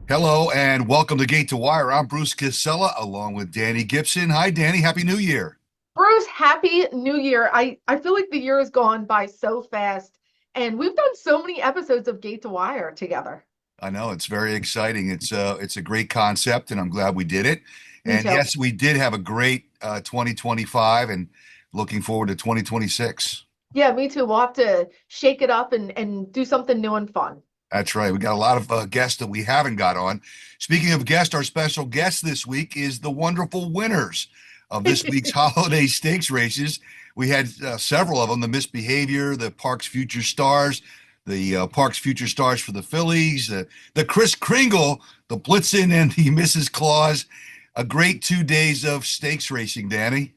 Hello and welcome to Gate to Wire. I'm Bruce Casella along with Danny Gibson. Hi, Danny. Happy New Year. Bruce, happy new year. I feel like the year has gone by so fast, and we've done so many episodes of Gate to Wire together. I know it's very exciting. It's a great concept, and I'm glad we did it. Me And too. yes, we did have a great 2025, and looking forward to 2026. Yeah, me too. We'll have to shake it up and do something new and fun. That's right. We got a lot of guests that we haven't got on. Speaking of guests, our special guest this week is the wonderful winners of this week's holiday stakes races. We had several of them: the Misbehavior, the Parks Future Stars, the Parks Future Stars for the Phillies, the Chris Kringle, the Blitzen, and the Mrs. Claus. A great 2 days of stakes racing, Danny.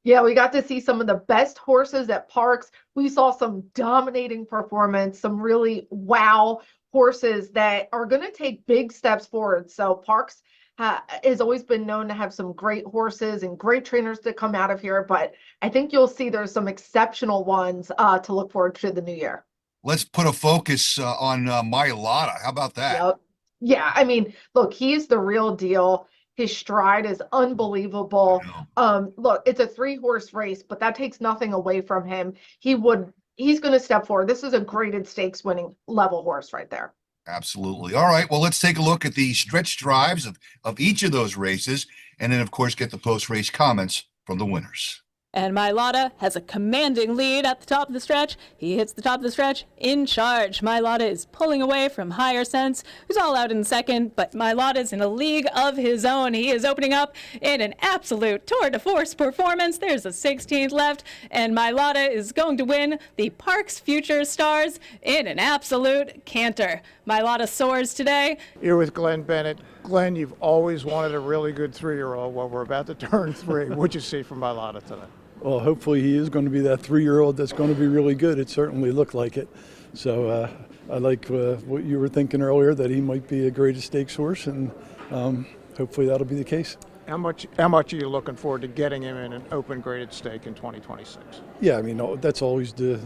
Yeah, we got to see some of the best horses at parks. We saw some dominating performance, some really wow horses that are going to take big steps forward. So Parks has always been known to have some great horses and great trainers to come out of here, but I think you'll see there's some exceptional ones to look forward to the new year. Let's put a focus on My Lotta. How about that? Yep. Yeah, I mean, look, he's the real deal. His stride is I unbelievable. know. Look, it's a three-horse race, but that takes nothing away from him. He's going to step forward. This is a graded stakes winning level horse right there. Absolutely. All right. Well, let's take a look at the stretch drives of each of those races, and then, of course, get the post race comments from the winners. And Mylotta has a commanding lead at the top of the stretch. He hits the top of the stretch in charge. Mylotta is pulling away from Higher Sense, who's all out in second, but Mylotta's in a league of his own. He is opening up in an absolute tour de force performance. There's a 16th left, and Mylotta is going to win the Parks Future Stars in an absolute canter. Mylotta soars today. Here with Glenn Bennett. Glenn, you've always wanted a really good 3-year-old. Well, we're about to turn 3. What'd you see from Mylotta today? Well, hopefully he is going to be that 3-year-old that's going to be really good. It certainly looked like it. So I like what you were thinking earlier, that he might be a greatest stakes horse, and hopefully that'll be the case. How much are you looking forward to getting him in an open graded stake in 2026? Yeah, I mean, that's always the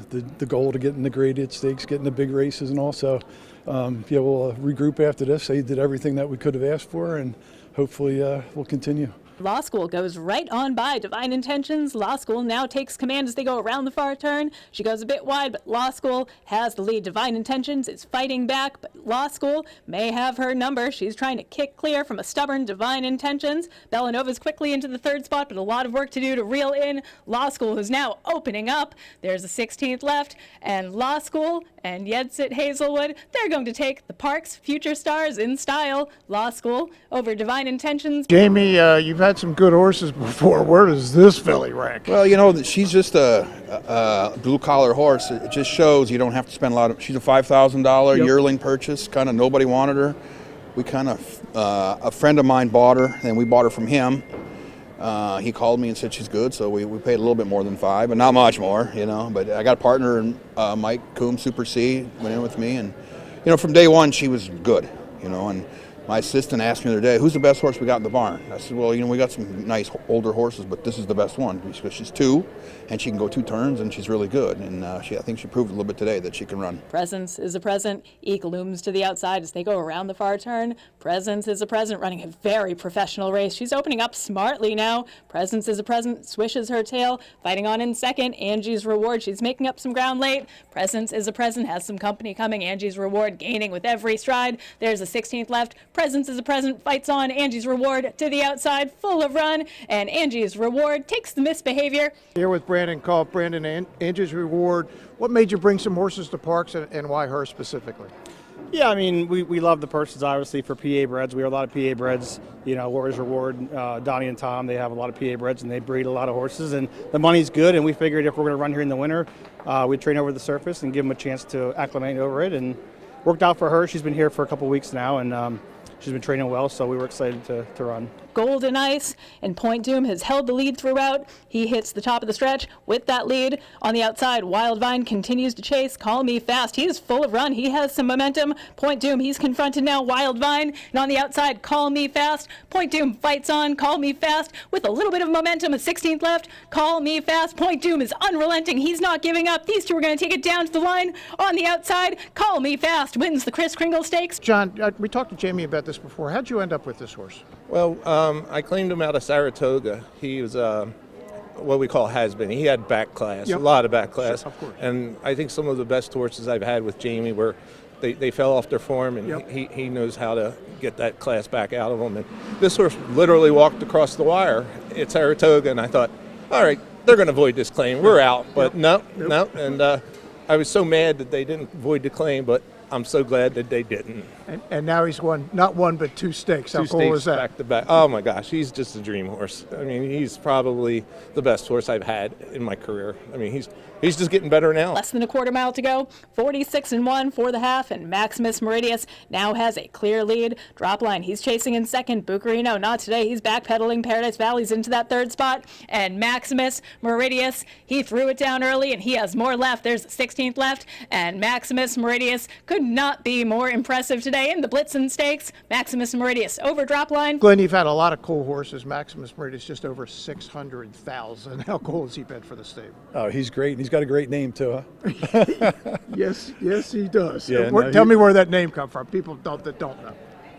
goal, to get in the graded stakes, get in the big races and all. So, yeah, we'll regroup after this. They did everything that we could have asked for, and hopefully we'll continue. Law School goes right on by Divine Intentions. Law School now takes command as they go around the far turn. She goes a bit wide, but Law School has the lead. Divine Intentions is fighting back, but Law School may have her number. She's trying to kick clear from a stubborn Divine Intentions. Bellanova's quickly into the third spot, but a lot of work to do to reel in Law School, who's now opening up. There's a 16th left, and Law School and Yedsit Hazelwood, they're going to take the Parks Future Stars in style. Law School over Divine Intentions. Jamie, you've had some good horses before. Where does this filly rank? Well, she's just a blue-collar horse. It just shows you don't have to spend a lot of. She's a $5,000 yearling purchase. Kind of nobody wanted her. We a friend of mine bought her, and we bought her from him. He called me and said she's good, so we paid a little bit more than $5,000, but not much more, But I got a partner, Mike Coombs, Super C, went in with me, and from day one she was good, and my assistant asked me the other day, who's the best horse we got in the barn? I said, well, we got some nice older horses, but this is the best one because she's 2, and she can go 2 turns, and she's really good. And I think she proved a little bit today that she can run. Presence is a present. Eek looms to the outside as they go around the far turn. Presence is a present, running a very professional race. She's opening up smartly now. Presence is a present, swishes her tail, fighting on in second. Angie's Reward, she's making up some ground late. Presence is a present, has some company coming. Angie's Reward gaining with every stride. There's a 16th left. Presence is a present, fights on. Angie's Reward to the outside, full of run, and Angie's Reward takes the Misbehavior. Here with Brandon Culp. Brandon, Angie's Reward. What made you bring some horses to Parks, and why her specifically? Yeah, I mean, we love the purses, obviously, for PA breds. We have a lot of PA breds, Warriors Reward, Donnie and Tom, they have a lot of PA breds, and they breed a lot of horses, and the money's good, and we figured if we're going to run here in the winter, we'd train over the surface and give them a chance to acclimate over it, and worked out for her. She's been here for a couple weeks now, and she's been training well, so we were excited to run. Golden Ice and Point Doom has held the lead throughout. He hits the top of the stretch with that lead. On the outside, Wild Vine continues to chase. Call Me Fast. He is full of run. He has some momentum. Point Doom, he's confronted now. Wild Vine. And on the outside, Call Me Fast. Point Doom fights on. Call Me Fast with a little bit of momentum. A 16th left. Call Me Fast. Point Doom is unrelenting. He's not giving up. These two are going to take it down to the line. On the outside, Call Me Fast wins the Chris Kringle Stakes. John, we talked to Jamie about this before. How'd you end up with this horse? Well, I claimed him out of Saratoga. He was what we call has-been. He had back class, Yep. a lot of back class. Sure, of course. And I think some of the best horses I've had with Jamie were they fell off their form, and Yep. he knows how to get that class back out of them. And this horse literally walked across the wire at Saratoga, and I thought, all right, they're going to void this claim. We're out. But no. And I was so mad that they didn't void the claim, but I'm so glad that they didn't. And now he's won not one but two stakes. How Two cool stakes is that? back to back. Oh my gosh, he's just a dream horse. I mean, he's probably the best horse I've had in my career. I mean, he's just getting better now. Less than a quarter mile to go. 46-1 for the half, and Maximus Meridius now has a clear lead. Drop line, he's chasing in second. Bucarino, not today. He's backpedaling. Paradise Valley's into that third spot. And Maximus Meridius, he threw it down early, and he has more left. There's 16th left, and Maximus Meridius could not be more impressive today in the Blitzen Stakes. Maximus Meridius over drop line. Glenn, you've had a lot of cool horses. Maximus Meridius just over 600,000. How cool has he been for the stable? Oh, he's great. And he's got a great name, too, huh? Yes, he does. Yeah, Tell me where that name come from. People that don't know.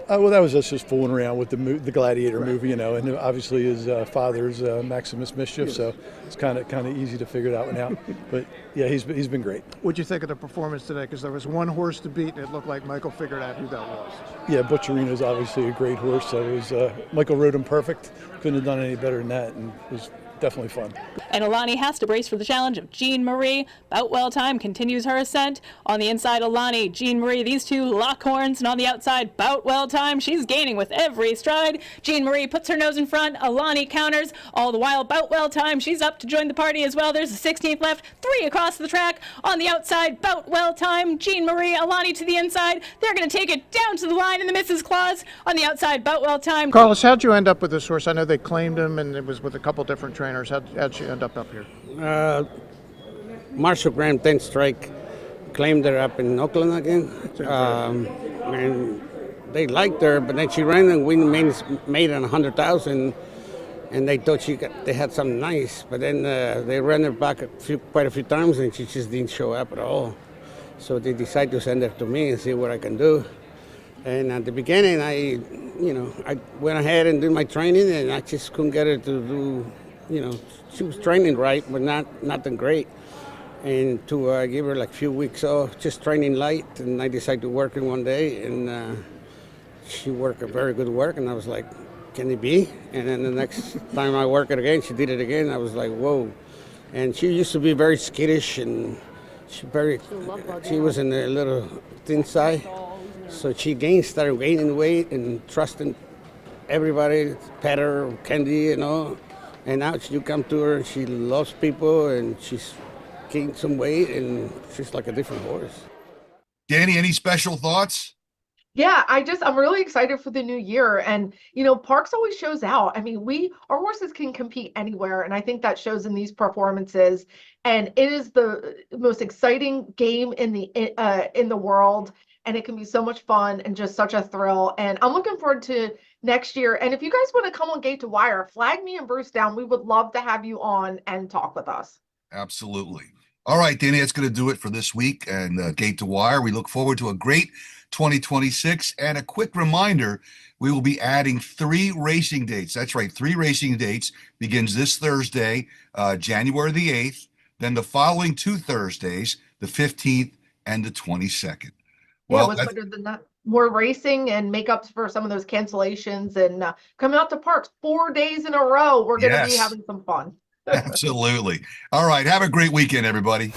Well, that was us just fooling around with the Gladiator movie, and obviously his father's Maximus Mischief, so it's kind of easy to figure that one out. But yeah, he's been great. What'd you think of the performance today? Because there was one horse to beat, and it looked like Michael figured out who that was. Yeah, Butcherino's obviously a great horse. So it was Michael rode him perfect. Couldn't have done any better than that, and it was definitely fun. And Alani has to brace for the challenge of Jean Marie. Boutwell Time continues her ascent. On the inside, Alani, Jean Marie, these two lock horns. And on the outside, Boutwell Time. She's gaining with every stride. Jean Marie puts her nose in front. Alani counters. All the while, Boutwell Time, she's up to join the party as well. There's a 16th left. 3 across the track. On the outside, Boutwell Time, Jean Marie, Alani to the inside. They're going to take it down to the line in the Mrs. Claus. On the outside, Boutwell Time. Carlos, how'd you end up with this horse? I know they claimed him, and it was with a couple different trainers. How'd you end up here? Marshall Graham 10th strike claimed her up in Oakland again. And they liked her, but then she ran and we made it 100,000, and they thought they had something nice. But then they ran her back quite a few times, and she just didn't show up at all. So they decided to send her to me and see what I can do. And at the beginning, I went ahead and did my training, and I just couldn't get her to do. She was training right, but nothing great. And to give her like a few weeks off, just training light, and I decided to work in one day, and she worked a very good work, and I was like, can it be? And then the next time I worked it again, she did it again. I was like, whoa. And she used to be very skittish, and she was in a little thin side. So she started gaining weight and trusting everybody, pet her, candy, And now you come to her, and she loves people, and she's gained some weight, and she's like a different horse. Danny, any special thoughts? Yeah, I'm really excited for the new year. And, Parks always shows out. I mean, our horses can compete anywhere. And I think that shows in these performances. And it is the most exciting game in the world. And it can be so much fun and just such a thrill. And I'm looking forward to next year. And if you guys want to come on Gate to Wire, flag me and Bruce down. We would love to have you on and talk with us. Absolutely. All right, Danny, that's going to do it for this week and Gate to Wire. We look forward to a great 2026. And a quick reminder, we will be adding 3 racing dates. That's right, 3 racing dates. Begins this Thursday, January the 8th. Then the following 2 Thursdays, the 15th and the 22nd. Yeah, what's better than that? More racing and makeups for some of those cancellations, and coming out to Parks 4 days in a row. We're going to be having some fun. Absolutely. All right. Have a great weekend, everybody.